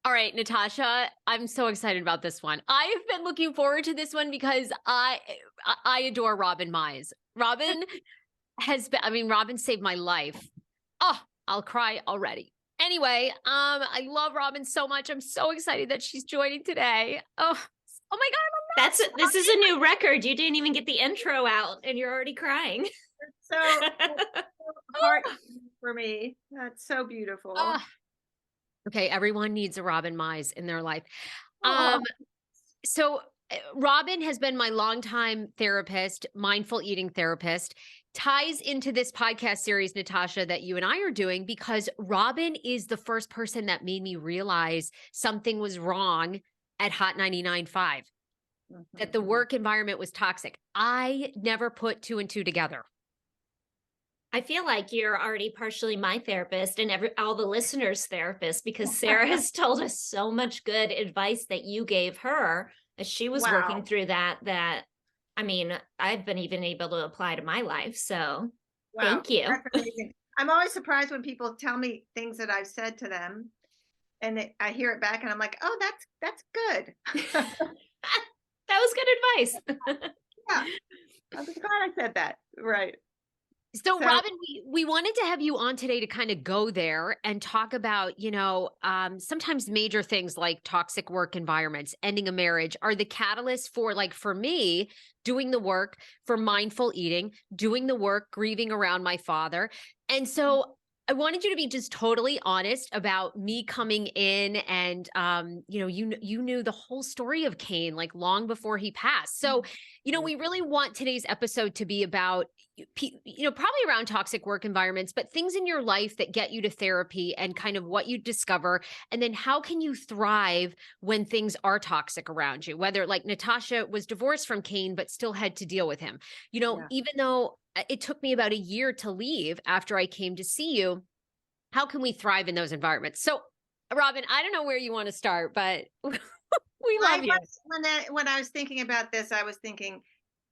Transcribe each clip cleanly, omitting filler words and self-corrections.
All right, Natasha, I'm so excited about this one. I have been looking forward to this one because I adore Robin Mize. Robin saved my life. Oh, I'll cry already. Anyway, I love Robin so much. I'm so excited that she's joining today. Oh my God, I'm a mess. This is a new record. You didn't even get the intro out and you're already crying. It's so heart for me. That's so beautiful. Okay, everyone needs a Robin Mize in their life. Oh. So Robin has been my longtime therapist, mindful eating therapist, ties into this podcast series, Natasha, that you and I are doing, because Robin is the first person that made me realize something was wrong at Hot 99.5, that the work environment was toxic. I never put two and two together. I feel like you're already partially my therapist and all the listeners' therapist, because Sarah has told us so much good advice that you gave her as she was working through that I mean, I've been even able to apply to my life. So thank you. That's amazing. I'm always surprised when people tell me things that I've said to them and I hear it back and I'm like, oh, that's good. That was good advice. Yeah. I was glad I said that. Right. So Robin, we wanted to have you on today to kind of go there and talk about, sometimes major things like toxic work environments, ending a marriage are the catalyst for, like, for me, doing the work for mindful eating, doing the work, grieving around my father. And so I wanted you to be just totally honest about me coming in and, you knew the whole story of Cain, like, long before he passed. So, we really want today's episode to be about, probably around toxic work environments, but things in your life that get you to therapy and kind of what you discover. And then how can you thrive when things are toxic around you? Whether, like, Natasha was divorced from Cain, but still had to deal with him, even though it took me about a year to leave after I came to see you. How can we thrive in those environments? So, Robin, I don't know where you want to start, but we love you. When I was thinking about this, I was thinking,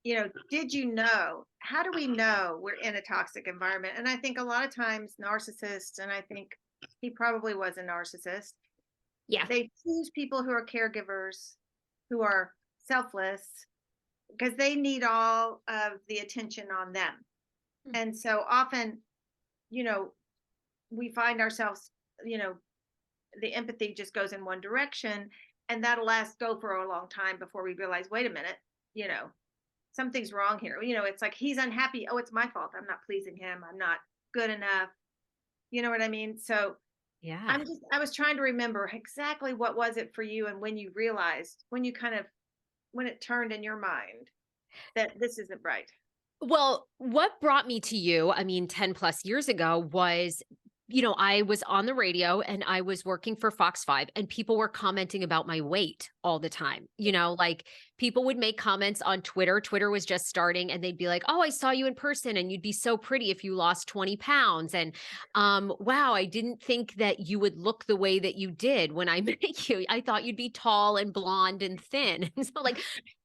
did you know? How do we know we're in a toxic environment? And I think a lot of times narcissists, and I think he probably was a narcissist. Yeah. They choose people who are caregivers, who are selfless, because they need all of the attention on them. And so often, we find ourselves, the empathy just goes in one direction, and that'll go for a long time before we realize, wait a minute, something's wrong here. It's like he's unhappy. Oh, it's my fault. I'm not pleasing him. I'm not good enough. You know what I mean? So yeah, I was trying to remember exactly what was it for you, and when you realized, when it turned in your mind that this isn't right. Well, what brought me to you, 10 plus years ago was, I was on the radio and I was working for Fox 5 and people were commenting about my weight all the time. Like, people would make comments on Twitter. Twitter was just starting and they'd be like, oh, I saw you in person and you'd be so pretty if you lost 20 pounds. And wow, I didn't think that you would look the way that you did when I met you. I thought you'd be tall and blonde and thin. And so,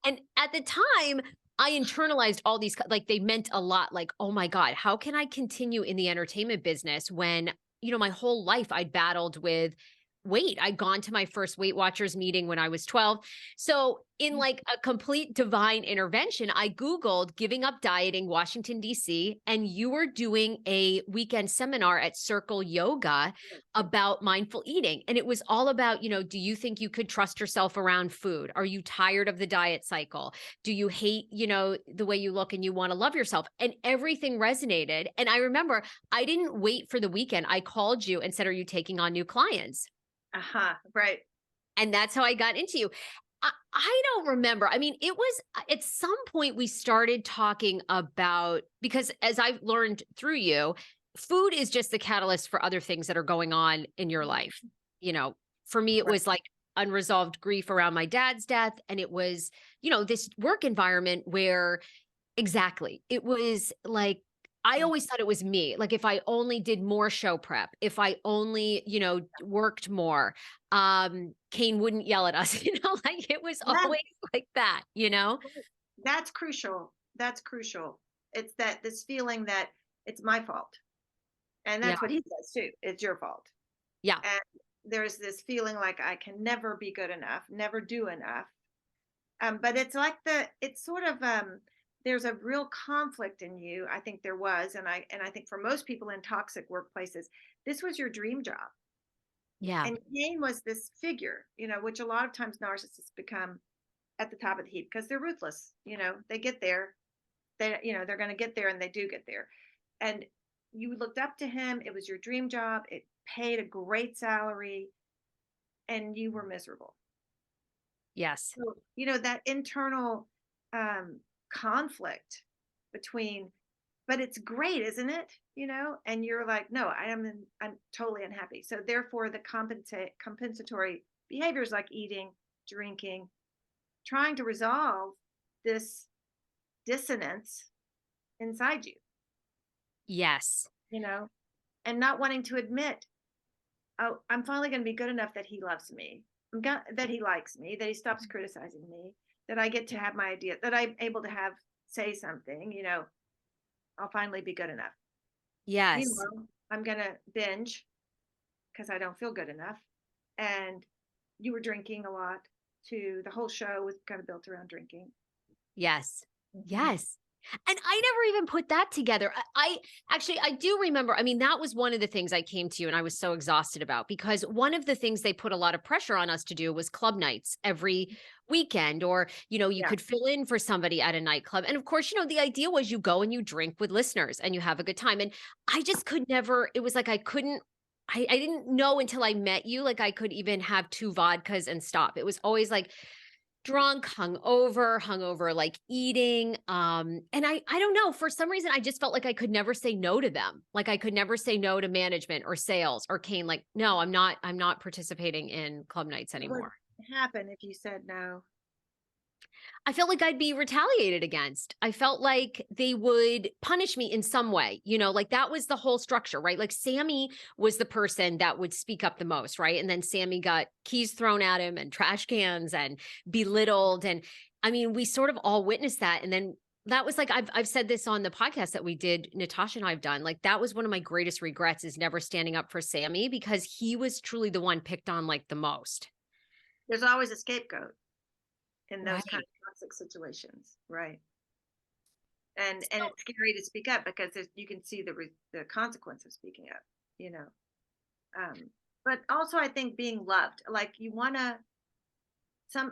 and at the time, I internalized all these, like, they meant a lot. Like, oh my God, how can I continue in the entertainment business when, my whole life I'd battled with weight. I'd gone to my first Weight Watchers meeting when I was 12. So in, like, a complete divine intervention, I Googled giving up dieting, Washington, D.C., and you were doing a weekend seminar at Circle Yoga about mindful eating. And it was all about, do you think you could trust yourself around food? Are you tired of the diet cycle? Do you hate, the way you look and you want to love yourself? And everything resonated. And I remember I didn't wait for the weekend. I called you and said, are you taking on new clients? Right. And that's how I got into you. I don't remember. It was at some point we started talking about, because as I've learned through you, food is just the catalyst for other things that are going on in your life. For me, it was like unresolved grief around my dad's death. And it was, this work environment where exactly, it was like, I always thought it was me. Like, if I only did more show prep, if I only, worked more, Cain wouldn't yell at us, like, it was always like that, That's crucial. That's crucial. It's this feeling that it's my fault. And that's what he says too. It's your fault. Yeah. And there's this feeling like I can never be good enough, never do enough. But it's like it's sort of, there's a real conflict in you. I think there was, and I think for most people in toxic workplaces, this was your dream job. Yeah. And Jane was this figure, which a lot of times narcissists become at the top of the heap because they're ruthless. They get there, they're going to get there, and they do get there. And you looked up to him. It was your dream job. It paid a great salary, and you were miserable. Yes. So, that internal conflict between, but it's great, isn't it? And you're like, no, I'm totally unhappy. So therefore the compensatory behaviors like eating, drinking, trying to resolve this dissonance inside you, Yes. and not wanting to admit, oh, I'm finally going to be good enough that he loves me, that he likes me, that he stops criticizing me, that I get to have my idea, that I'm able to say something, I'll finally be good enough. Yes. Meanwhile, I'm going to binge because I don't feel good enough. And you were drinking a lot too. The whole show was kind of built around drinking. Yes. Yes. And I never even put that together. I actually, I do remember, I mean, that was one of the things I came to you and I was so exhausted about, because one of the things they put a lot of pressure on us to do was club nights every weekend, or, you could fill in for somebody at a nightclub. And of course, the idea was you go and you drink with listeners and you have a good time. And I just could never, it was like, I didn't know until I met you, like I could even have 2 vodkas and stop. It was always like, drunk, hungover, like eating. And I don't know, for some reason, I just felt like I could never say no to them. Like I could never say no to management or sales or Kane. Like, no, I'm not participating in club nights anymore. What would happen if you said no? I felt like I'd be retaliated against. I felt like they would punish me in some way, like that was the whole structure, right? Like Sammy was the person that would speak up the most, right? And then Sammy got keys thrown at him and trash cans and belittled. And I mean, we sort of all witnessed that. And then that was like, I've said this on the podcast that we did, Natasha and I've done, like that was one of my greatest regrets, is never standing up for Sammy, because he was truly the one picked on like the most. There's always a scapegoat in those Right. kind of toxic situations, right? And it's scary to speak up because you can see the consequence of speaking up, but also I think being loved, like you want to,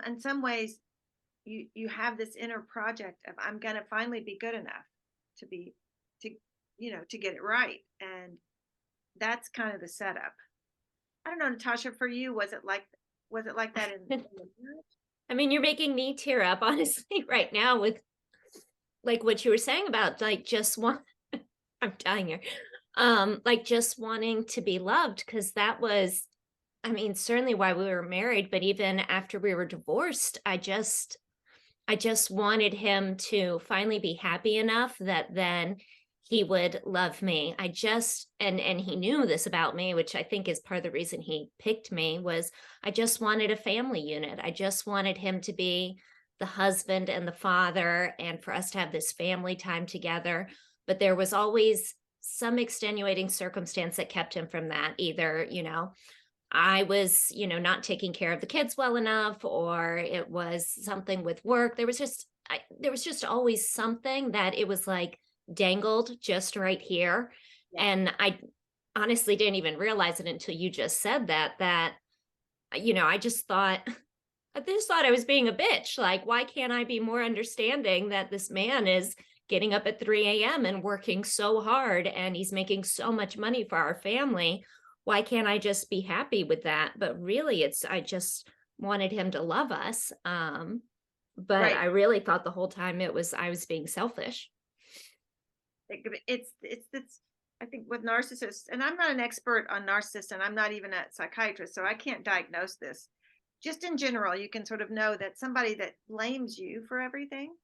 in some ways you have this inner project of, I'm going to finally be good enough to get it right. And that's kind of the setup. I don't know, Natasha, for you, was it like that in the marriage? I mean, you're making me tear up, honestly, right now with like what you were saying about like I'm dying here. Like just wanting to be loved, because that was, I mean, certainly why we were married, but even after we were divorced, I just wanted him to finally be happy enough that then he would love me. And he knew this about me, which I think is part of the reason he picked me, was I just wanted a family unit. I just wanted him to be the husband and the father, and for us to have this family time together. But there was always some extenuating circumstance that kept him from that. Either, I was, not taking care of the kids well enough, or it was something with work. There was just always something that it was like dangled just right here. Yeah. And I honestly didn't even realize it until you just said that, I just thought I was being a bitch. Like, why can't I be more understanding that this man is getting up at 3 a.m. and working so hard, and he's making so much money for our family? Why can't I just be happy with that? But really, I just wanted him to love us. But right. I really thought the whole time I was being selfish. It's I think with narcissists, and I'm not an expert on narcissists, and I'm not even a psychiatrist, so I can't diagnose this. Just in general, you can sort of know that somebody that blames you for everything,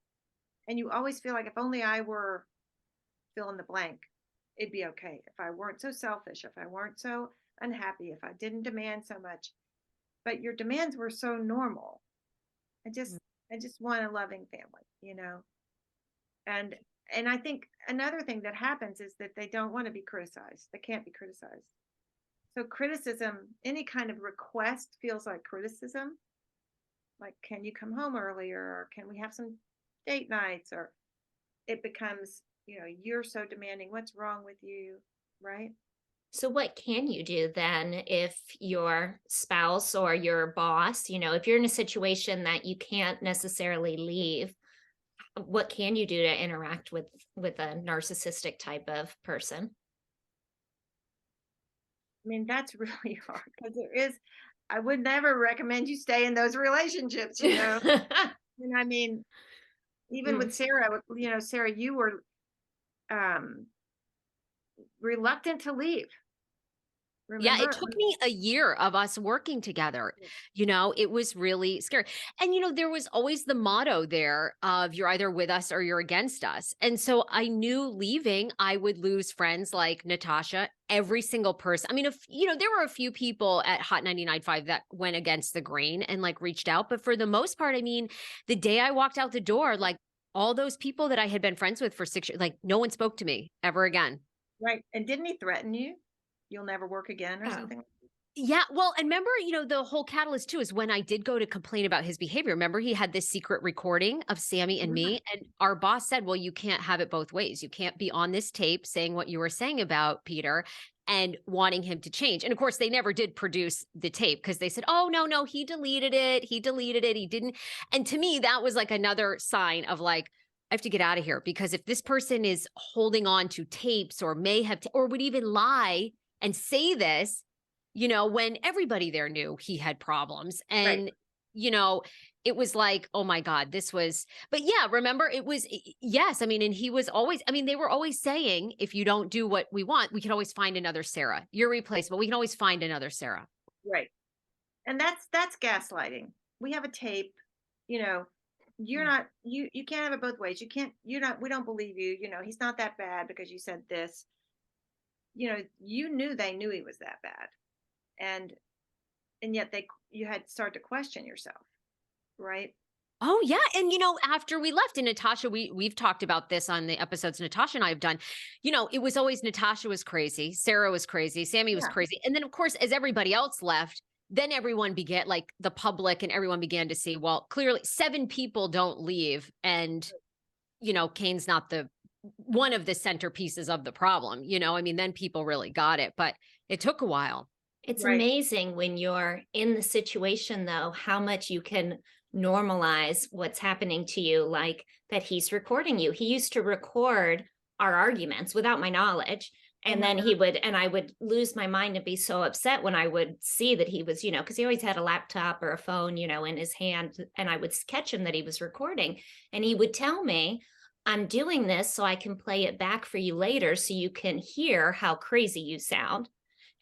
and you always feel like, if only I were fill in the blank, it'd be okay. If I weren't so selfish, if I weren't so unhappy, if I didn't demand so much. But your demands were so normal. I just want a loving family, And I think another thing that happens is that they don't want to be criticized. They can't be criticized. So criticism, any kind of request feels like criticism. Like, can you come home earlier? Or can we have some date nights? Or it becomes, you're so demanding. What's wrong with you? Right? So what can you do then if your spouse or your boss, if you're in a situation that you can't necessarily leave, what can you do to interact with a narcissistic type of person? I mean, that's really hard because I would never recommend you stay in those relationships, And I mean, even Mm. with Sarah, Sarah, you were um reluctant to leave. Yeah, it Remember? took me a year of us working together. It was really scary. And, there was always the motto there of you're either with us or you're against us. And so I knew leaving, I would lose friends like Natasha, every single person. I mean, there were a few people at Hot 99.5 that went against the grain and like reached out. But for the most part, I mean, the day I walked out the door, like all those people that I had been friends with for 6 years, like no one spoke to me ever again. Right. And didn't he threaten you? You'll never work again or Oh. something? Yeah, well, and remember, the whole catalyst too is when I did go to complain about his behavior. Remember, he had this secret recording of Sammy and Yeah. me, and our boss said, "Well, you can't have it both ways. You can't be on this tape saying what you were saying about Peter and wanting him to change." And of course, they never did produce the tape because they said, "Oh, no, no, he deleted it. He deleted it. He didn't." And to me, that was like another sign of like, I have to get out of here because if this person is holding on to tapes or may have, or would even lie and say this, when everybody there knew he had problems. Right. And, it was like, oh my God, this was, but yeah, remember it was, yes. I mean, and he was always, I mean, they were always saying, if you don't do what we want, we can always find another Sarah. You're replaceable. We can always find another Sarah. Right. And that's gaslighting. We have a tape, you're Mm. not you can't have it both ways. We don't believe you, he's not that bad because you said this. You knew they knew he was that bad. And yet you had to start to question yourself, right? Oh yeah, and after we left, and Natasha, we've talked about this on the episodes Natasha and I have done. It was always Natasha was crazy, Sarah was crazy, Sammy was Yeah. crazy, and then of course, as everybody else left, then everyone began, like the public and everyone began to see, well, clearly 7 people don't leave, and Kane's not the one of the centerpieces of the problem. I mean, then people really got it, but it took a while. It's Right. amazing when you're in the situation, though, how much you can normalize what's happening to you, like that he's recording you. He used to record our arguments without my knowledge. Oh And my then God. and I would lose my mind and be so upset when I would see that he was, because he always had a laptop or a phone, in his hand. And I would catch him that he was recording. And he would tell me, I'm doing this so I can play it back for you later so you can hear how crazy you sound.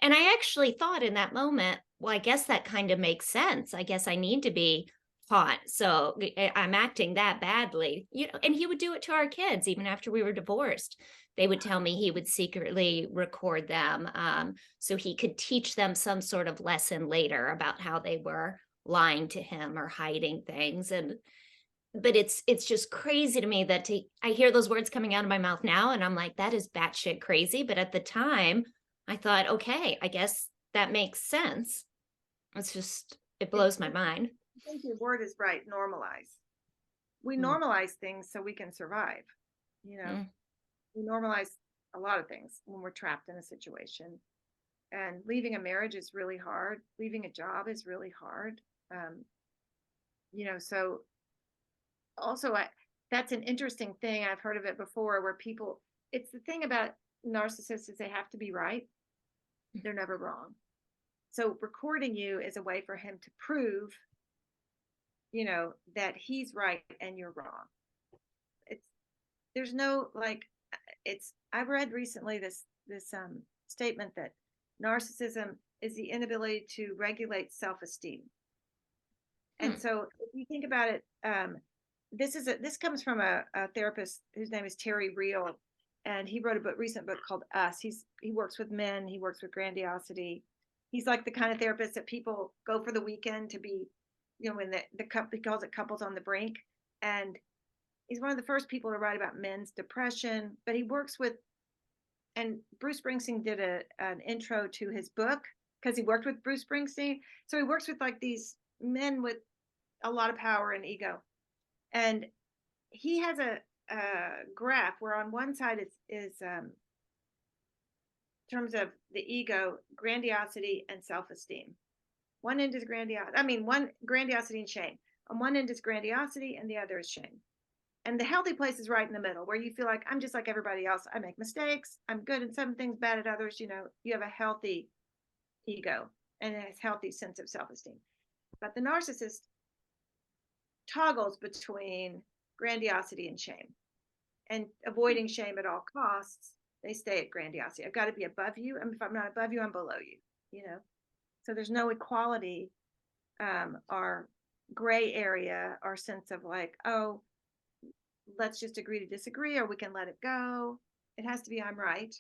And I actually thought in that moment, well, I guess that kind of makes sense. I guess I need to be taught. So I'm acting that badly, and he would do it to our kids even after we were divorced. They would tell me he would secretly record them so he could teach them some sort of lesson later about how they were lying to him or hiding things. But it's just crazy to me that I hear those words coming out of my mouth now, and I'm like, that is batshit crazy. But at the time, I thought, okay, I guess that makes sense. It It, blows my mind. I think your word is right. Normalize. We Mm. normalize things so we can survive. Mm. We normalize a lot of things when we're trapped in a situation. And leaving a marriage is really hard. Leaving a job is really hard. So also that's an interesting thing. I've heard of it before where it's the thing about narcissists is they have to be right. They're never wrong. So recording you is a way for him to prove, that he's right and you're wrong. There's no like, I've read recently this statement that narcissism is the inability to regulate self-esteem. And so if you think about it, this comes from a therapist whose name is Terry Real, and he wrote a recent book called Us. He works with men, he works with grandiosity. He's like the kind of therapist that people go for the weekend to be, when the couple, he calls it couples on the brink. And he's one of the first people to write about men's depression, but he works with, and Bruce Springsteen did an intro to his book because he worked with Bruce Springsteen. So he works with like these men with a lot of power and ego. And he has a graph where on one side is in terms of the ego, grandiosity and self-esteem. One end is grandiosity and shame. On one end is grandiosity and the other is shame. And the healthy place is right in the middle, where you feel like I'm just like everybody else. I make mistakes. I'm good at some things, bad at others. You have a healthy ego and a healthy sense of self-esteem. But the narcissist toggles between grandiosity and shame, and avoiding shame at all costs. They stay at grandiosity. I've got to be above you. And if I'm not above you, I'm below you, So there's no equality, or gray area, or sense of like, oh, let's just agree to disagree, or we can let it go. It has to be, I'm right.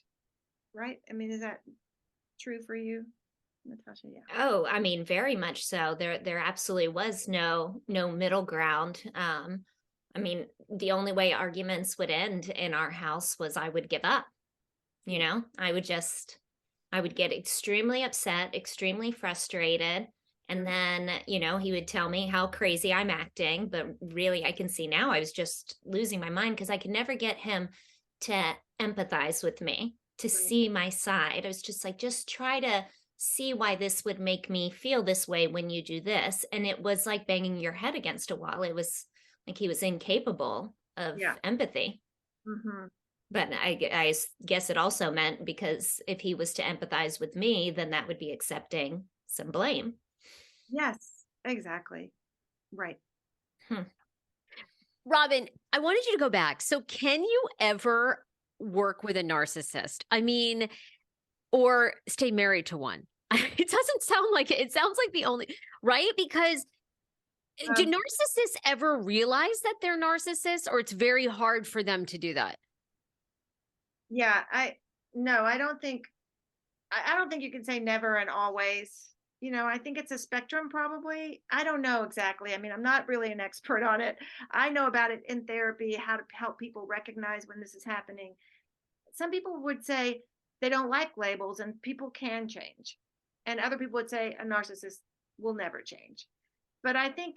Right? I mean, is that true for you, Natasha? Yeah. Oh, I mean, very much so. There absolutely was no middle ground. I mean, the only way arguments would end in our house was I would give up. I would get extremely upset, extremely frustrated. And then, he would tell me how crazy I'm acting. But really, I can see now I was just losing my mind because I could never get him to empathize with me, to see my side. I was just like, just try to see why this would make me feel this way when you do this. And it was like banging your head against a wall. It was like he was incapable of empathy. Mm-hmm. But I guess it also meant, because if he was to empathize with me, then that would be accepting some blame. Yes, exactly. Right. Robin, I wanted you to go back. So can you ever work with a narcissist? I mean, or stay married to one? It doesn't sound like it. It sounds like the only, right? Because do narcissists ever realize that they're narcissists, or it's very hard for them to do that? Yeah, I don't think you can say never and always. I think it's a spectrum, probably. I don't know exactly. I mean, I'm not really an expert on it. I know about it in therapy, how to help people recognize when this is happening. Some people would say they don't like labels and people can change. And other people would say a narcissist will never change. But I think,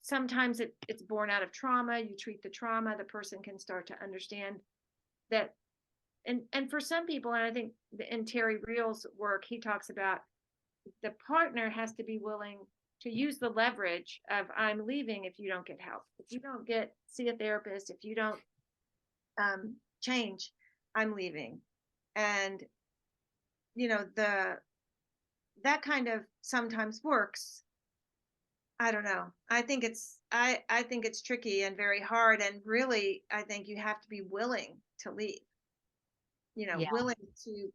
sometimes it's born out of trauma. You treat the trauma, the person can start to understand that. And for some people, and I think in Terry Real's work, he talks about the partner has to be willing to use the leverage of I'm leaving if you don't get help, if you don't see a therapist, if you don't change, I'm leaving. And that kind of sometimes works. I don't know. I think it's tricky and very hard, and really I think you have to be willing to leave, willing to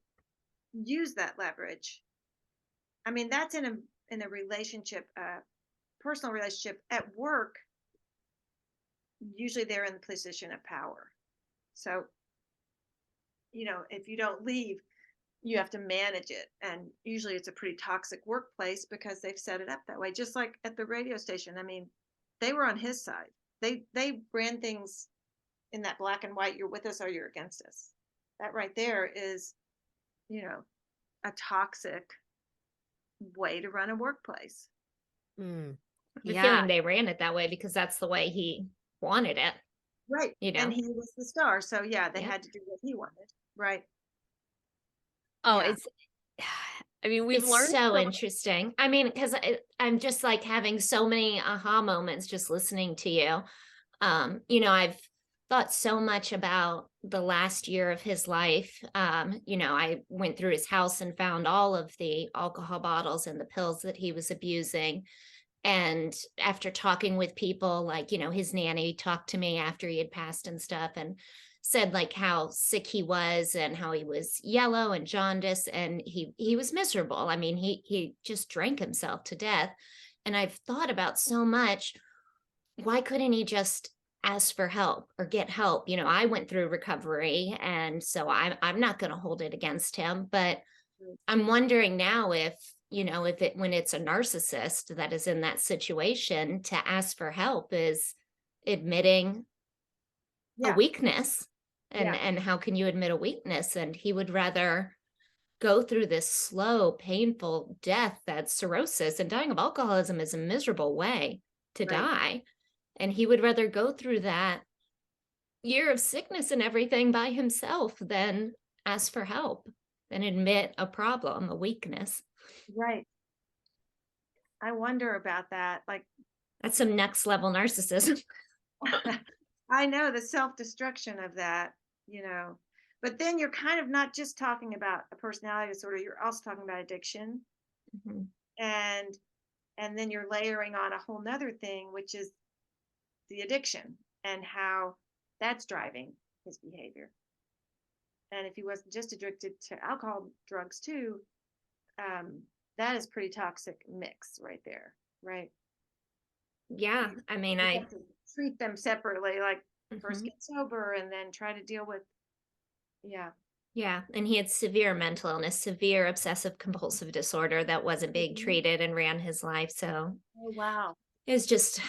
use that leverage. I mean, that's in a relationship, personal relationship. At work, usually they're in the position of power. So, if you don't leave, you have to manage it. And usually it's a pretty toxic workplace because they've set it up that way. Just like at the radio station. I mean, they were on his side. They ran things in that black and white, you're with us or you're against us. That right there is, a toxic way to run a workplace. The feeling they ran it that way because that's the way he wanted it. Right. And he was the star. So they had to do what he wanted. Right. Oh, we've learned so interesting. I mean, because I'm just like having so many aha moments just listening to you. I've thought so much about the last year of his life. I went through his house and found all of the alcohol bottles and the pills that he was abusing. And after talking with people, like, his nanny talked to me after he had passed and stuff, and said like how sick he was and how he was yellow and jaundiced, and he was miserable. I mean, he just drank himself to death. And I've thought about so much, why couldn't he just ask for help or get help? I went through recovery, and so I'm not going to hold it against him. But I'm wondering now if when it's a narcissist that is in that situation, to ask for help is admitting a weakness. And how can you admit a weakness? And he would rather go through this slow, painful death that's cirrhosis, and dying of alcoholism is a miserable way to Right. die. And he would rather go through that year of sickness and everything by himself than ask for help, than admit a problem, a weakness. Right. I wonder about that. Like, That's some next level narcissism. I know the self-destruction of that, but then you're kind of not just talking about a personality disorder, you're also talking about addiction. Mhm. And then you're layering on a whole nother thing, which is the addiction and how that's driving his behavior. And if he wasn't just addicted to alcohol, drugs too, that is pretty toxic mix right there, right? Yeah, I mean, You have to treat them separately, like first mhm. get sober and then try to deal with, yeah. Yeah, and he had severe mental illness, severe obsessive compulsive disorder that wasn't being Mhm. treated and ran his life. So Oh, wow. it was just, I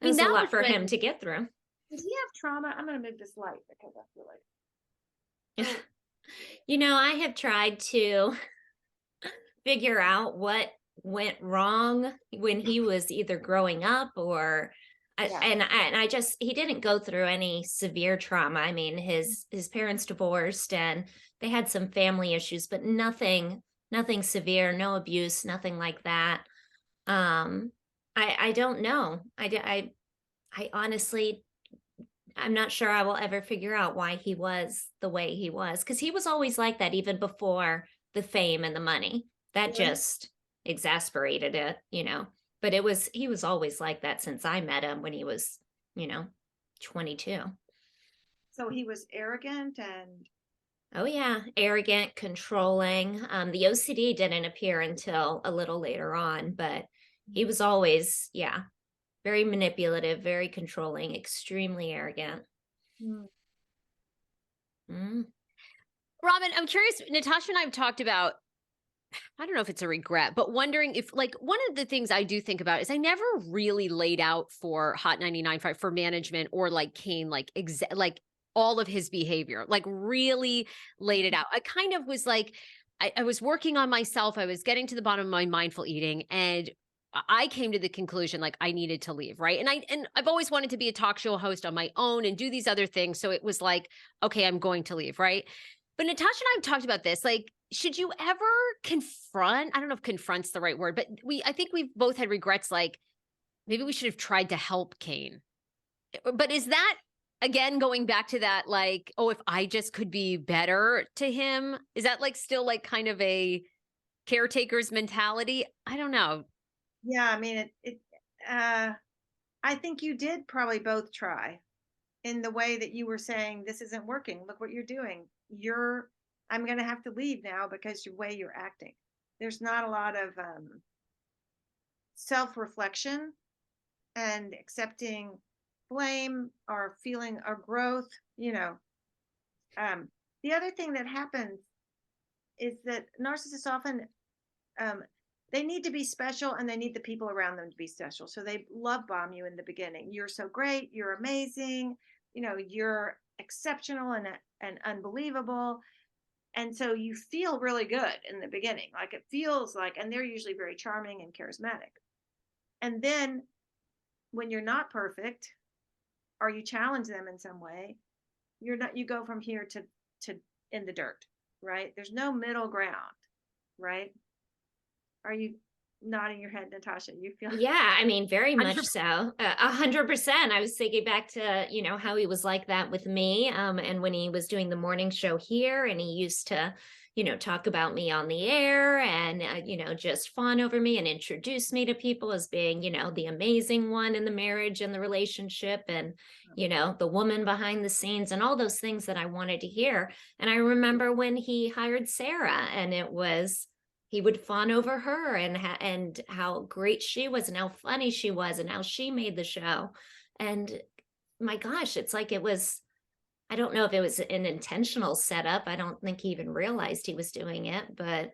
it mean, was a that lot was for him when to get through. Does he have trauma? I'm going to move this light because I feel like, oh, I have tried to figure out what went wrong when he was either growing up or yeah. and I just he didn't go through any severe trauma. I mean, his parents divorced and they had some family issues, but nothing severe, no abuse, nothing like that. I don't know. I honestly, I'm not sure I will ever figure out why he was the way he was, because he was always like that even before the fame and the money. That Really? just exasperated it. But he was always like that since I met him when he was, you know, 22. So he was arrogant and, Oh yeah, arrogant, controlling. The OCD didn't appear until a little later on, but he was always, yeah, very manipulative, very controlling, extremely arrogant. mm, Mm. Robin, I'm curious. Natasha and I have talked about, I don't know if it's a regret, but wondering if, like, one of the things I do think about is I never really laid out for Hot 99.5 for management or like Kane, like all of his behavior, like really laid it out. I kind of was like, I was working on myself. I was getting to the bottom of my mindful eating, and I came to the conclusion like I needed to leave, right? And I've always wanted to be a talk show host on my own and do these other things. So it was like, okay, I'm going to leave, right? But Natasha and I have talked about this. Like, should you ever confront? I don't know if confront's the right word, but I think we've both had regrets. Like, maybe we should have tried to help Kane. But is that again going back to that, like, oh, if I just could be better to him? Is that like still like kind of a caretaker's mentality? I don't know. yeah, I mean, uh, I think you did probably both try in the way that you were saying, this isn't working. Look what you're doing. I'm going to have to leave now because the way you're acting. There's not a lot of self-reflection and accepting blame or feeling a growth. Um, the other thing that happens is that narcissists often um, they need to be special and they need the people around them to be special. So they love bomb you in the beginning. You're so great. You're amazing. You're exceptional and unbelievable. And so you feel really good in the beginning. Like it feels like, and they're usually very charming and charismatic. And then when you're not perfect or you challenge them in some way, you go from here to in the dirt, right? There's no middle ground, right? Are you nodding your head, Natasha? You feel Yeah, I mean, very much 100%. so. 100%. I was thinking back to, how he was like that with me. And when he was doing the morning show here and he used to, talk about me on the air and, just fawn over me and introduce me to people as being, the amazing one in the marriage and the relationship and, the woman behind the scenes and all those things that I wanted to hear. And I remember when he hired Sarah and he would fawn over her and how great she was and how funny she was and how she made the show. And my gosh, it's like I don't know if it was an intentional setup. I don't think he even realized he was doing it, but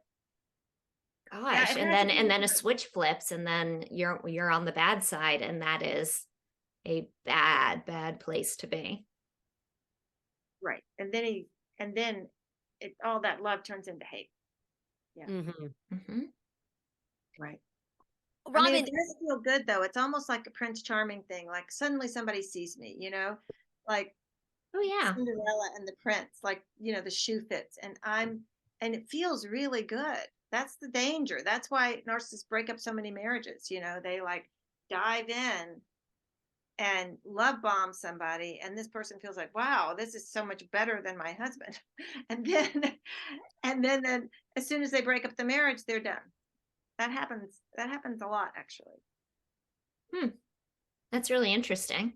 yeah, gosh, it and has to then be a switch flips and then you're on the bad side, and that is a bad place to be. right. And then all that love turns into hate. Yeah. Mm-hmm. Right. I mean, Robin, it does feel good though. It's almost like a Prince Charming thing. Like suddenly somebody sees me, like Oh yeah. Cinderella and the prince, like, the shoe fits and it feels really good. That's the danger. That's why narcissists break up so many marriages. They like dive in and love bomb somebody. And this person feels like, wow, this is so much better than my husband. And then as soon as they break up the marriage, they're done. That happens a lot, actually. Hmm. That's really interesting.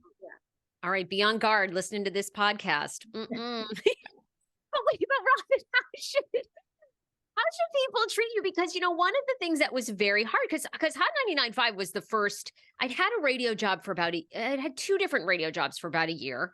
all right, be on guard listening to this podcast. But wait, but Robin, how should people treat you? Because one of the things that was very hard, because Hot 99.5 was the first. I'd had a radio job for I'd had two different radio jobs for about a year.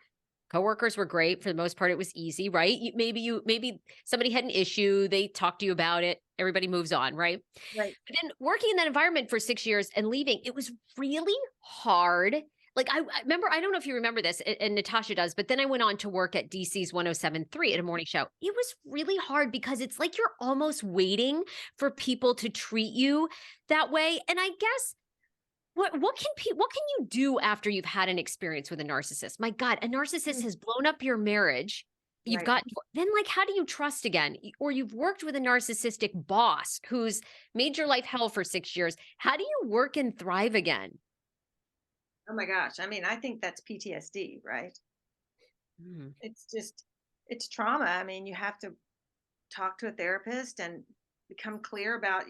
Coworkers were great. For the most part, it was easy, right? Maybe somebody had an issue, they talked to you about it, everybody moves on, right? Right. But then working in that environment for 6 years and leaving, it was really hard. Like I remember, I don't know if you remember this, and Natasha does, but then I went on to work at DC's 107.3 at a morning show. It was really hard because it's like you're almost waiting for people to treat you that way. And I guess what can you do after you've had an experience with a narcissist? My God, a narcissist has blown up your marriage. You've Right. got then like how do you trust again? Or you've worked with a narcissistic boss who's made your life hell for 6 years. How do you work and thrive again? Oh my gosh. I mean, I think that's PTSD, right? Mm. It's trauma. I mean, you have to talk to a therapist and become clear about,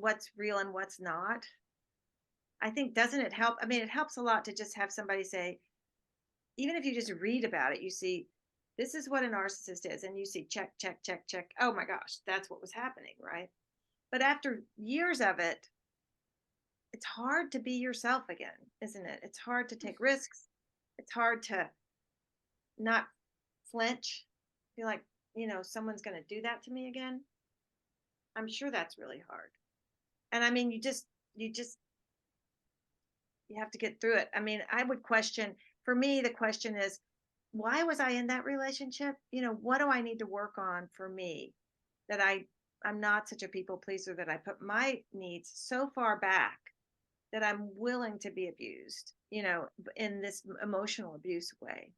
what's real and what's not. I think, doesn't it help? I mean, it helps a lot to just have somebody say, even if you just read about it, you see, this is what a narcissist is. And you see, check, check, check, check. Oh my gosh, that's what was happening, right? But after years of it, it's hard to be yourself again, isn't it? It's hard to take risks. It's hard to not flinch. Feel like, someone's going to do that to me again. I'm sure that's really hard. And I mean, you have to get through it. I mean, I would question, for me, the question is, why was I in that relationship? What do I need to work on for me that I'm not such a people pleaser, that I put my needs so far back that I'm willing to be abused, in this emotional abuse way.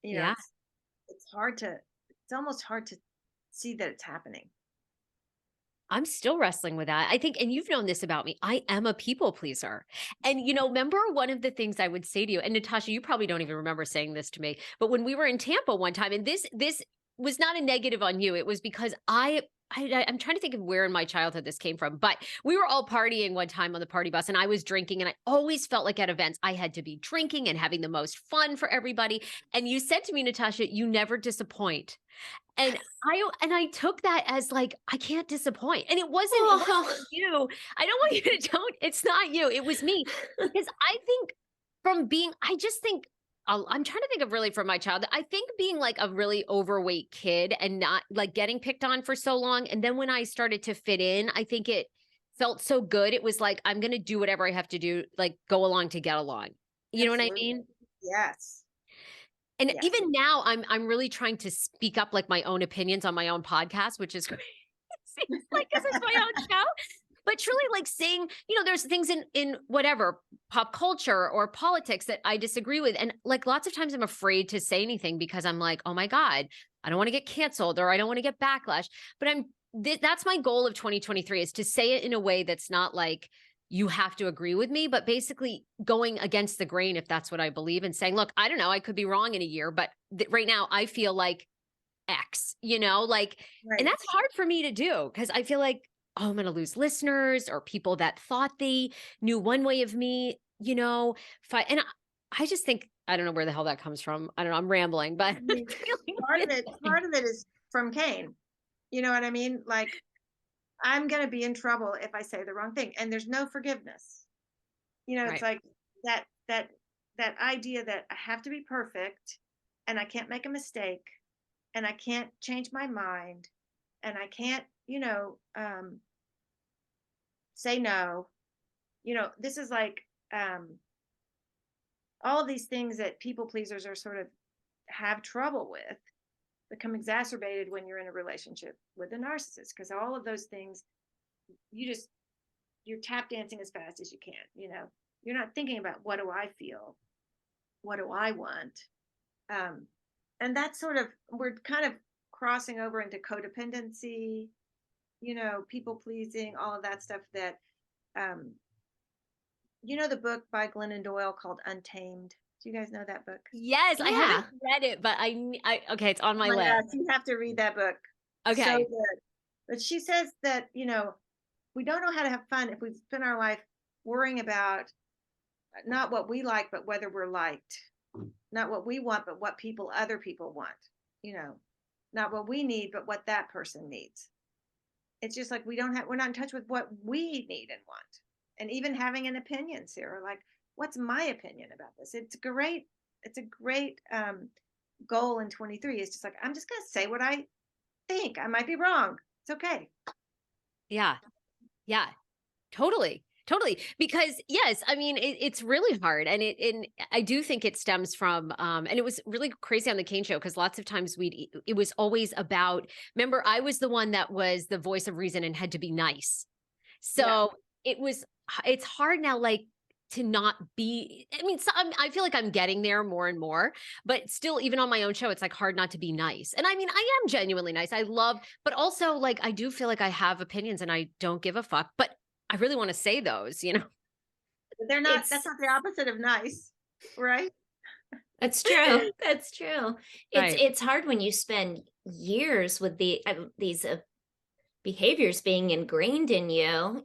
Yeah. It's almost hard to see that it's happening. I'm still wrestling with that. I think, and you've known this about me, I am a people pleaser. And, remember one of the things I would say to you, and Natasha, you probably don't even remember saying this to me, but when we were in Tampa one time, and this was not a negative on you, it was because I'm trying to think of where in my childhood this came from, but we were all partying one time on the party bus and I was drinking, and I always felt like at events I had to be drinking and having the most fun for everybody. And you said to me, Natasha, you never disappoint. And I took that as like, I can't disappoint. And it wasn't you. I don't want you to don't, it's not you. It was me. Because I think I just think, I'm trying to think of really from my childhood. I think being like a really overweight kid and not like getting picked on for so long. And then when I started to fit in, I think it felt so good. It was like, I'm going to do whatever I have to do, like go along to get along. You know what I mean? Yes. And Yes. even now I'm really trying to speak up like my own opinions on my own podcast, which is crazy. Seems like this is my own show. But truly like saying, there's things in whatever pop culture or politics that I disagree with. And like lots of times I'm afraid to say anything because I'm like, oh my God, I don't want to get canceled or I don't want to get backlash. But that's my goal of 2023 is to say it in a way that's not like, you have to agree with me, but basically going against the grain if that's what I believe and saying, look, I don't know, I could be wrong in a year, but right now I feel like X, Right. And that's hard for me to do because I feel like, oh, I'm going to lose listeners or people that thought they knew one way of me, and I just think, I don't know where the hell that comes from. I don't know, I'm rambling, but I mean, part of it is from Cain. You know what I mean? Like, I'm going to be in trouble if I say the wrong thing. And there's no forgiveness. It's right. like that idea that I have to be perfect and I can't make a mistake and I can't change my mind and I can't, say no. This is like, all of these things that people pleasers are sort of have trouble with. become exacerbated when you're in a relationship with a narcissist, because all of those things, you're tap dancing as fast as you can. You're not thinking about, what do I feel, what do I want. And that's sort of, we're kind of crossing over into codependency, people pleasing, all of that stuff that, the book by Glennon Doyle called Untamed. Do you guys know that book? Yes, I haven't read it, but okay, it's on my list. Gosh, you have to read that book. Okay. So good. But she says that, we don't know how to have fun if we spend our life worrying about not what we like, but whether we're liked. Not what we want, but what other people want. Not what we need, but what that person needs. It's just like we're not in touch with what we need and want. And even having an opinion, Sarah, like, what's my opinion about this? It's a great goal in 23. It's just like, I'm just going to say what I think. I might be wrong. It's okay. Yeah. Totally. Because yes, I mean, it's really hard. And I do think it stems from, and it was really crazy on the Kane show, because lots of times it was always about, remember, I was the one that was the voice of reason and had to be nice. So it's hard now, like, to not be, I mean, I feel like I'm getting there more and more, but still, even on my own show, it's like hard not to be nice. And I mean, I am genuinely nice. I love, but also, like, I do feel like I have opinions and I don't give a fuck, but I really want to say those, But they're not, that's not the opposite of nice, right? That's true. That's true. Right. It's hard when you spend years with these behaviors being ingrained in you,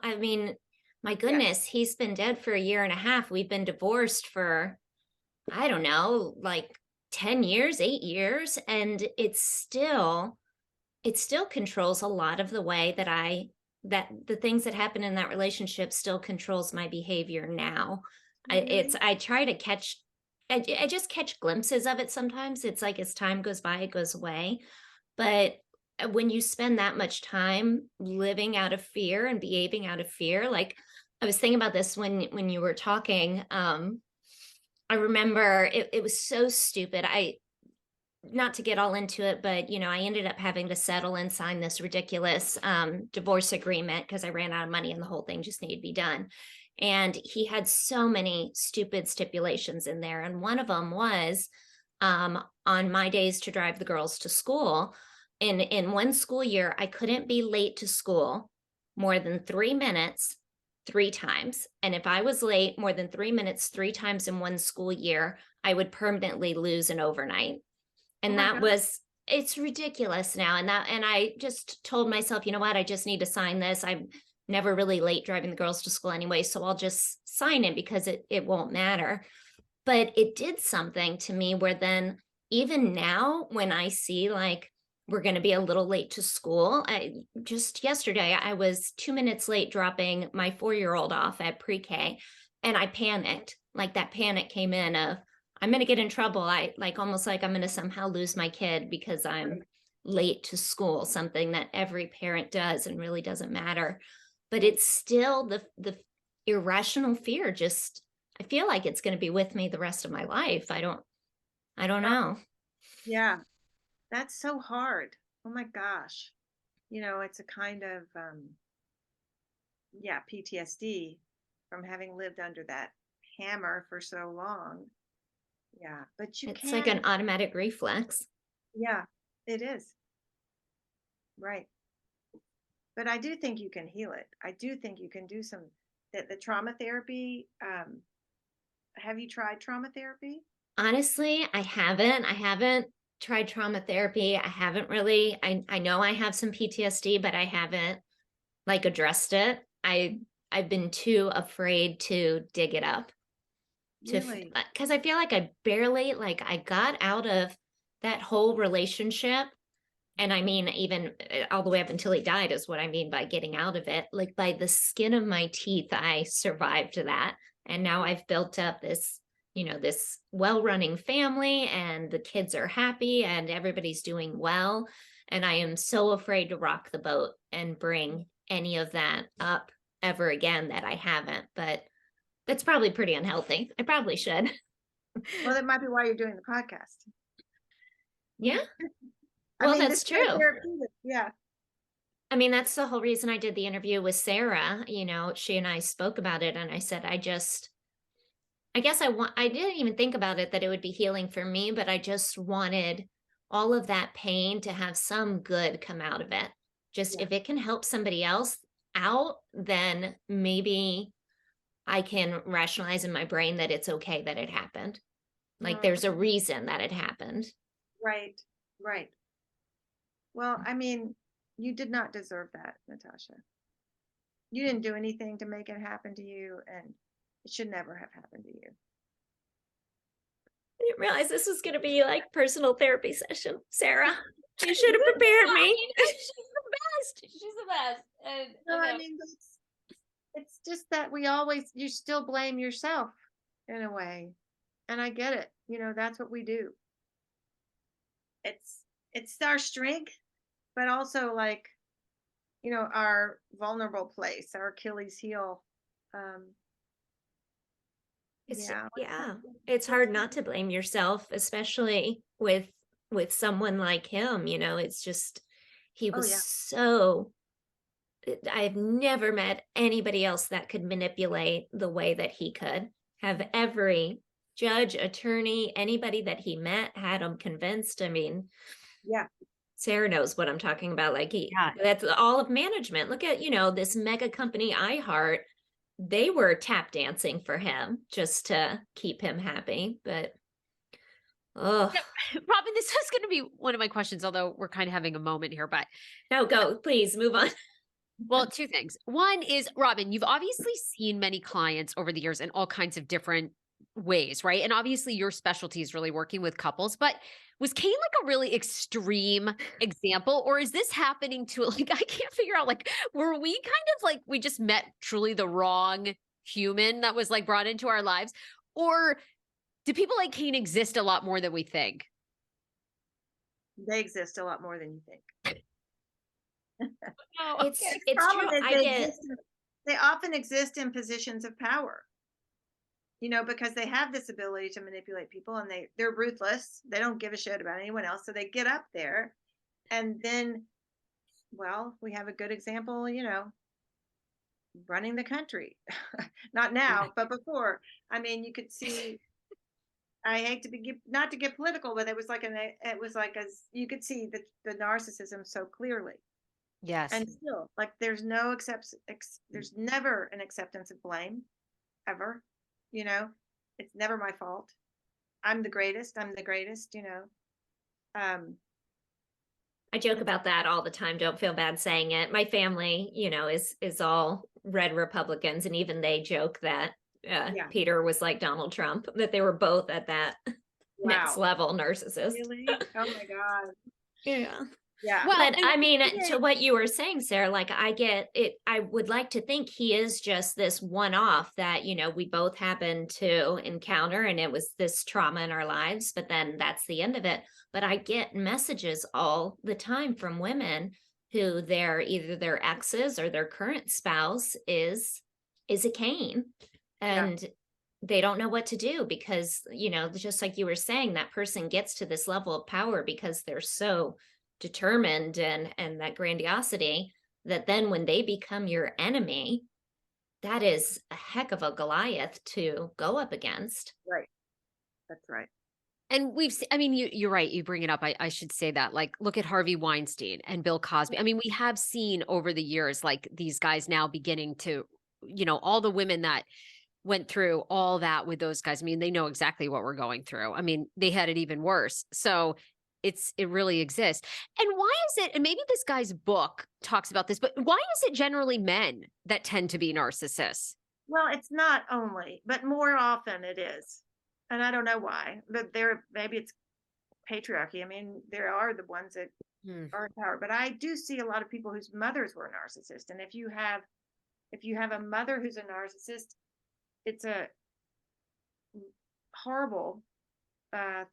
I mean, my goodness, he's been dead for 1.5 years. We've been divorced for, I don't know, like 10 years, 8 years. And it still controls a lot of the way that the things that happen in that relationship still controls my behavior now. Mm-hmm. I try to catch, I just catch glimpses of it sometimes. It's like as time goes by, it goes away. But when you spend that much time living out of fear and behaving out of fear, like, I was thinking about this when you were talking. I remember it was so stupid. Not to get all into it, but I ended up having to settle and sign this ridiculous divorce agreement because I ran out of money and the whole thing just needed to be done. And he had so many stupid stipulations in there. And one of them was on my days to drive the girls to school, in one school year, I couldn't be late to school more than 3 minutes 3 times. And if I was late more than 3 minutes 3 times in one school year, I would permanently lose an overnight. And it's ridiculous now. And I just told myself, you know what, I just need to sign this. I'm never really late driving the girls to school anyway, so I'll just sign it because it won't matter. But it did something to me where then, even now, when I see like we're going to be a little late to school, just yesterday, I was 2 minutes late dropping my 4-year-old off at pre-K, and I panicked. Like, that panic came in of, I'm going to get in trouble. I like, almost like I'm going to somehow lose my kid because I'm late to school, something that every parent does and really doesn't matter. But it's still the irrational fear. Just, I feel like it's going to be with me the rest of my life. I don't know. Yeah. That's so hard. Oh my gosh. It's a kind of, PTSD from having lived under that hammer for so long. Yeah. But it's like an automatic reflex. Yeah, it is. Right. But I do think you can heal it. I do think you can do the trauma therapy. Have you tried trauma therapy? Honestly, I haven't tried trauma therapy. I haven't really, I know I have some PTSD, but I haven't like addressed it. I've been too afraid to dig it up. Really? Because I feel like I got out of that whole relationship. And I mean, even all the way up until he died is what I mean by getting out of it. Like, by the skin of my teeth, I survived that. And now I've built up this, this well-running family, and the kids are happy and everybody's doing well. And I am so afraid to rock the boat and bring any of that up ever again that I haven't. But that's probably pretty unhealthy. I probably should. Well, that might be why you're doing the podcast. Yeah. I Well, mean, this that's is so true. therapeutic. Yeah. I mean, that's the whole reason I did the interview with Sarah. She and I spoke about it, and I said, I guess I didn't even think about it that it would be healing for me, but I just wanted all of that pain to have some good come out of it. Just Yeah. if it can help somebody else out, then maybe I can rationalize in my brain that it's okay that it happened. Like Mm, there's a reason that it happened. right. Right. Well, I mean, you did not deserve that, Natasha. You didn't do anything to make it happen to you, and it should never have happened to you. I didn't realize this was going to be like personal therapy session, Sarah. You should have prepared me. She's the best. She's the best. No, I mean, it's just that you still blame yourself in a way. And I get it. That's what we do. It's our strength, but also like, our vulnerable place, our Achilles heel. Um, It's yeah. yeah, it's hard not to blame yourself, especially with someone like him. It's just he Oh was yeah. so I've never met anybody else that could manipulate the way that he could. Have every judge, attorney, anybody that he met had him convinced. I mean, Yeah. Sarah knows what I'm talking about. Like Yeah. that's all of management. Look at, this mega company iHeart. They were tap dancing for him just to keep him happy. But oh Yeah, Robin, this was going to be one of my questions, although we're kind of having a moment here, but no, go, please move on. well, two things. One is, Robin, you've obviously seen many clients over the years in all kinds of different ways, right? And obviously your specialty is really working with couples, but was Kane like a really extreme example? Or is this happening to like, I can't figure out, like, were we kind of like, we just met truly the wrong human that was like brought into our lives? Or do people like Kane exist a lot more than we think? They exist a lot more than you think. Oh, It's okay. it's true. Problem is I get they often exist in positions of power. Because they have this ability to manipulate people, and they're ruthless. They don't give a shit about anyone else. So they get up there, and then, well, we have a good example, running the country. Not now, but before. I mean, you could see, I hate to be not to get political, but it was like as you could see the narcissism so clearly. Yes. And still, like there's never an acceptance of blame, ever. It's never my fault. I'm the greatest. I'm the greatest. Um, I joke about that all the time. Don't feel bad saying it. My family, is all red Republicans, and even they joke that yeah. Peter was like Donald Trump, that they were both at that next Wow. level narcissist. Really? Oh my God. Yeah. Yeah. Well, But I mean, to what you were saying, Sarah, like I get it. I would like to think he is just this one off that, we both happened to encounter, and it was this trauma in our lives, but then that's the end of it. But I get messages all the time from women who either their exes or their current spouse is a Cain. And they don't know what to do because, just like you were saying, that person gets to this level of power because they're so determined and that grandiosity, that then when they become your enemy, that is a heck of a Goliath to go up against. Right. That's right. and we've seen, I mean, you're right. You bring it up. I should say that, like, look at Harvey Weinstein and Bill Cosby. I mean, we have seen over the years, like these guys now beginning to, all the women that went through all that with those guys. I mean, they know exactly what we're going through. I mean, they had it even worse. So it really exists. And why is it, and maybe this guy's book talks about this, but why is it generally men that tend to be narcissists? Well, it's not only, but more often it is. And I don't know why, but maybe it's patriarchy. I mean, there are the ones that are in power, but I do see a lot of people whose mothers were narcissists. And if you have a mother who's a narcissist, it's a horrible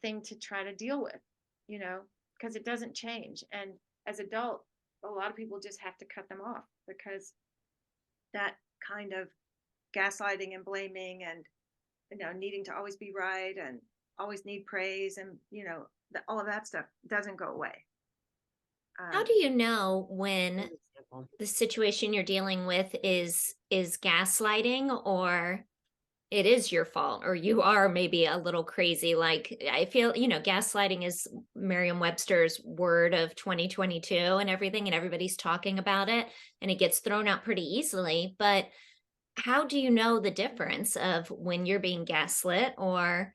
thing to try to deal with, because it doesn't change. And as adults, a lot of people just have to cut them off because that kind of gaslighting and blaming and needing to always be right and always need praise and all of that stuff doesn't go away. How do you know when the situation you're dealing with is gaslighting, or it is your fault, or you are maybe a little crazy? Like, I feel, gaslighting is Merriam-Webster's word of 2022 and everything, and everybody's talking about it, and it gets thrown out pretty easily. But how do you know the difference of when you're being gaslit, or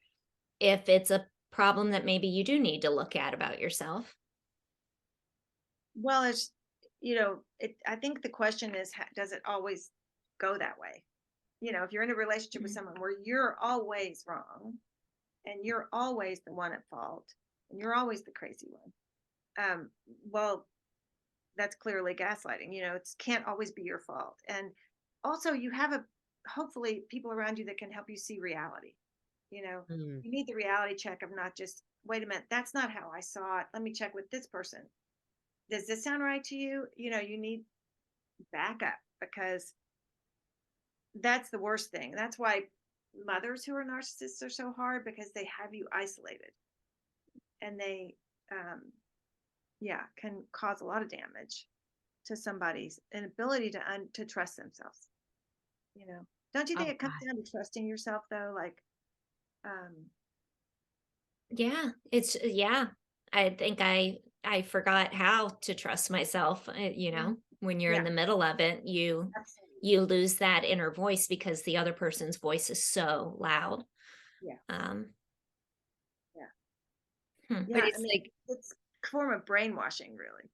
if it's a problem that maybe you do need to look at about yourself? Well, it's, I think the question is, does it always go that way? If you're in a relationship with Mhm. someone where you're always wrong and you're always the one at fault and you're always the crazy one, well, that's clearly gaslighting. It can't always be your fault. And also, you have hopefully people around you that can help you see reality. Mm. You need the reality check of not just, wait a minute, that's not how I saw it. Let me check with this person. Does this sound right to you? You need backup, because that's the worst thing. That's why mothers who are narcissists are so hard, because they have you isolated, and they, yeah, can cause a lot of damage to somebody's inability to trust themselves. Don't you think Oh it comes God. down to trusting yourself though? Like, Yeah, yeah. I think I forgot how to trust myself. mm, When you're in yeah, the middle of it, absolutely, you lose that inner voice because the other person's voice is so loud. yeah, Um, yeah, hmm. But yeah. I it's mean, like, it's a form of brainwashing, really.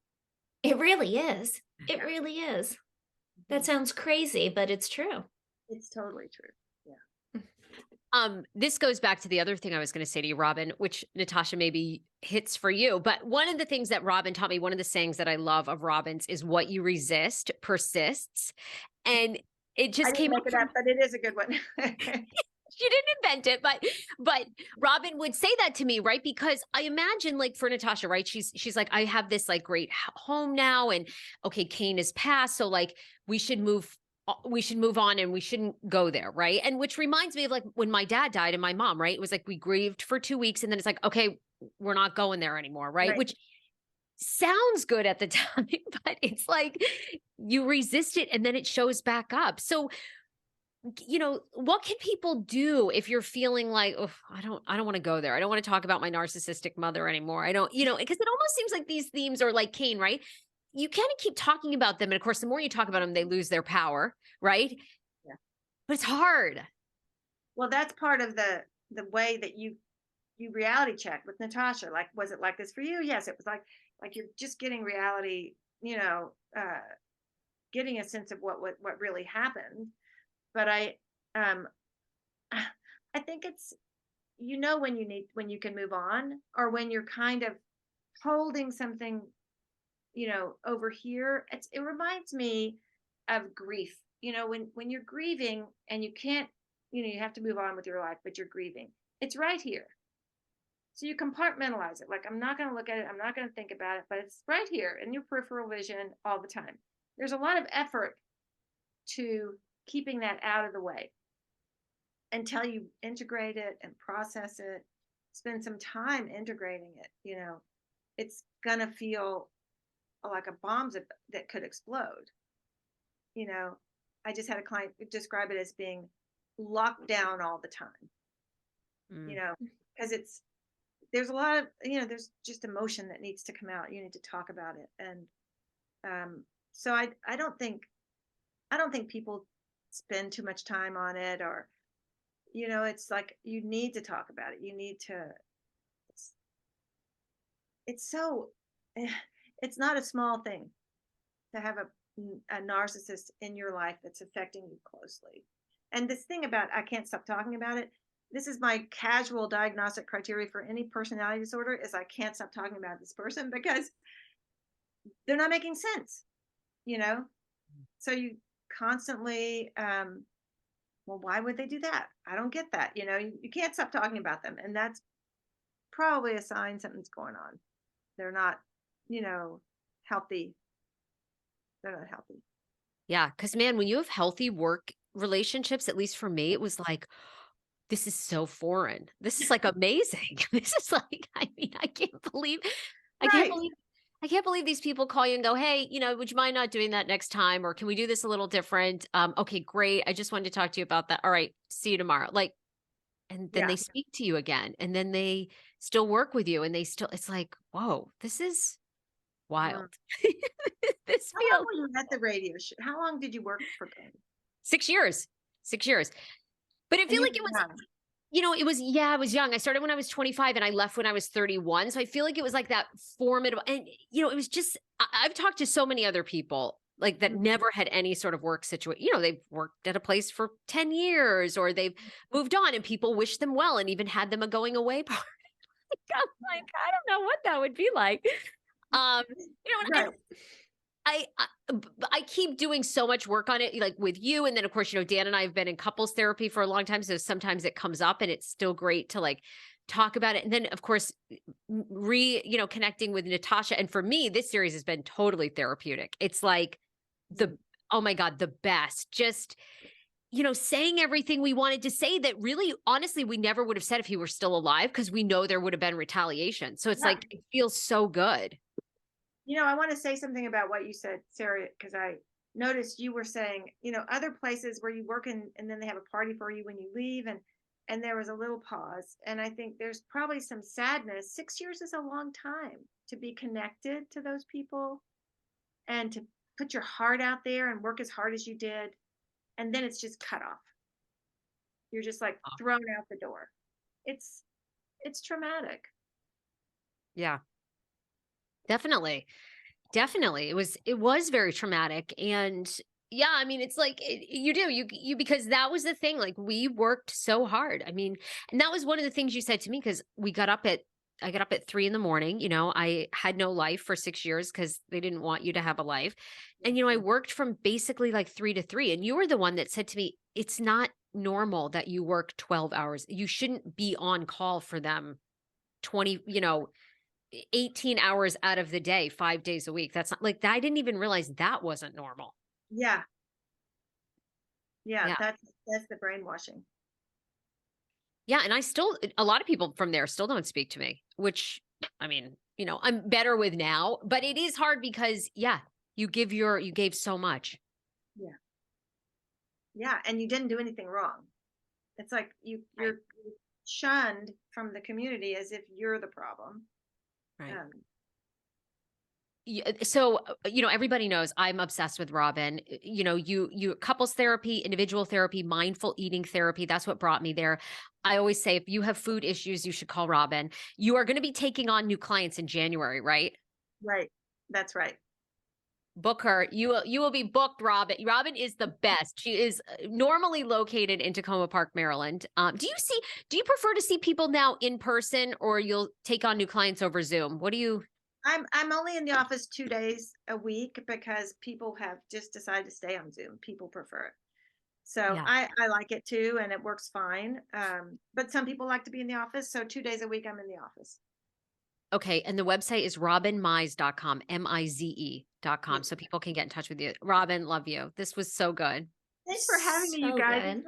It really is. It Yeah, really is. That mhm. sounds crazy, but it's true. It's totally true. Yeah. this goes back to the other thing I was going to say to you, Robin, which Natasha maybe hits for you. But one of the things that Robin taught me, one of the sayings that I love of Robin's is what you resist persists. And it I just didn't came make up it from up, but it is a good one. she didn't invent it, but Robin would say that to me, right? Because I imagine, like, for Natasha, right? She's like, I have this like great home now, and okay, Kane is passed, so like we should move on and we shouldn't go there, right? And which reminds me of like when my dad died and my mom, right? It was like we grieved for 2 weeks and then it's like, okay, we're not going there anymore, right? Right. Which sounds good at the time, but it's like you resist it and then it shows back up. So what can people do if you're feeling like, oh, I don't want to go there. I don't want to talk about my narcissistic mother anymore. I don't, because it almost seems like these themes are like Cain, right? You kind of keep talking about them. And of course, the more you talk about them, they lose their power, right? Yeah. But it's hard. Well, that's part of the way that you reality check with Natasha. Like, was it like this for you? Yes, it was like you're just getting reality, getting a sense of what really happened. But um I think it's, when you can move on, or when you're kind of holding something, over here. It reminds me of grief. When you're grieving and you can't, you have to move on with your life, but you're grieving. It's right here. So you compartmentalize it. Like, I'm not going to look at it. I'm not going to think about it, but it's right here in your peripheral vision all the time. There's a lot of effort to keeping that out of the way until you integrate it and process it, spend some time integrating it. It's going to feel like a bomb that could explode. You know, I just had a client describe it as being locked down all the time, Mm. because there's a lot of, there's just emotion that needs to come out. You need to talk about it. And so I don't think people spend too much time on it, or, it's like, you need to talk about it. You need to, it's, it's so, it's not a small thing to have a narcissist in your life that's affecting you closely. And this thing about, I can't stop talking about it. This is my casual diagnostic criteria for any personality disorder, is I can't stop talking about this person, because they're not making sense, you know? So you constantly, well, why would they do that? I don't get that. You can't stop talking about them. And that's probably a sign something's going on. They're not, you know, healthy. They're not healthy. Yeah. Cause man, when you have healthy work relationships, at least for me, it was like, this is so foreign. This is like amazing. This is like, I mean, I can't believe, I can't Right. believe, I can't believe these people call you and go, hey, would you mind not doing that next time? Or can we do this a little different? Okay, great. I just wanted to talk to you about that. All right. See you tomorrow. Like, and then Yeah. they speak to you again, and then they still work with you, and they still, it's like, whoa, this is wild. This How long feels were you at the radio show? How long did you work for them? 6 years, 6 years. But I And feel you like it were was, young. it was, yeah, I was young. I started when I was 25 and I left when I was 31. So I feel like it was like that formidable. And, it was just, I've talked to so many other people like that Mhm. never had any sort of work situation. They've worked at a place for 10 years or they've moved on and people wish them well and even had them a going away party. I'm like, I don't know what that would be like. And Right. I keep doing so much work on it, like with you. And then of course, Dan and I have been in couples therapy for a long time. So sometimes it comes up and it's still great to like talk about it. And then of course, connecting with Natasha. And for me, this series has been totally therapeutic. It's like oh my God, the best. Just, saying everything we wanted to say that really, honestly, we never would have said if he were still alive, because we know there would have been retaliation. So it's Yeah. like, it feels so good. I want to say something about what you said, Sarah, because I noticed you were saying, other places where you work and then they have a party for you when you leave, and there was a little pause. And I think there's probably some sadness. 6 years is a long time to be connected to those people and to put your heart out there and work as hard as you did. And then it's just cut off. You're just like thrown out the door. It's traumatic. Yeah. Definitely. Definitely. It was very traumatic. And yeah, I mean, it's like you because that was the thing. Like we worked so hard. I mean, and that was one of the things you said to me, because I got up at 3 a.m. I had no life for 6 years because they didn't want you to have a life. And, I worked from basically like 3 to 3. And you were the one that said to me, it's not normal that you work 12 hours. You shouldn't be on call for them 20, 18 hours out of the day, 5 days a week. That's not like that. I didn't even realize that wasn't normal. Yeah. Yeah. That's the brainwashing. Yeah. And a lot of people from there still don't speak to me, which I mean, I'm better with now, but it is hard because you gave so much. Yeah. Yeah. And you didn't do anything wrong. It's like you're shunned from the community as if you're the problem. Right. So, everybody knows I'm obsessed with Robin. You couples therapy, individual therapy, mindful eating therapy. That's what brought me there. I always say, if you have food issues, you should call Robin. You are going to be taking on new clients in January, right? Right. That's right. Book her. You will be booked, Robin. Robin is the best. She is normally located in Tacoma Park, Maryland. Do you prefer to see people now in person, or you'll take on new clients over Zoom? What do you? I'm only in the office 2 days a week because people have just decided to stay on Zoom. People prefer it. So I like it too, and it works fine. But some people like to be in the office. So 2 days a week, I'm in the office. Okay. And the website is robinmize.com, MIZE.com. So people can get in touch with you. Robin, love you. This was so good. Thanks for having me, you guys.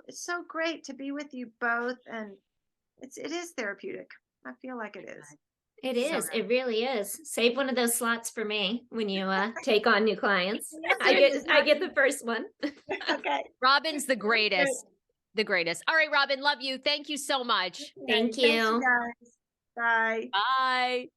It's so great to be with you both. And it is therapeutic. I feel like it is. It is. It really is. Save one of those slots for me when you take on new clients. I get the first one. Okay. Robin's the greatest. The greatest. All right, Robin, love you. Thank you so much. Thank you. Thanks, you guys. Bye. Bye.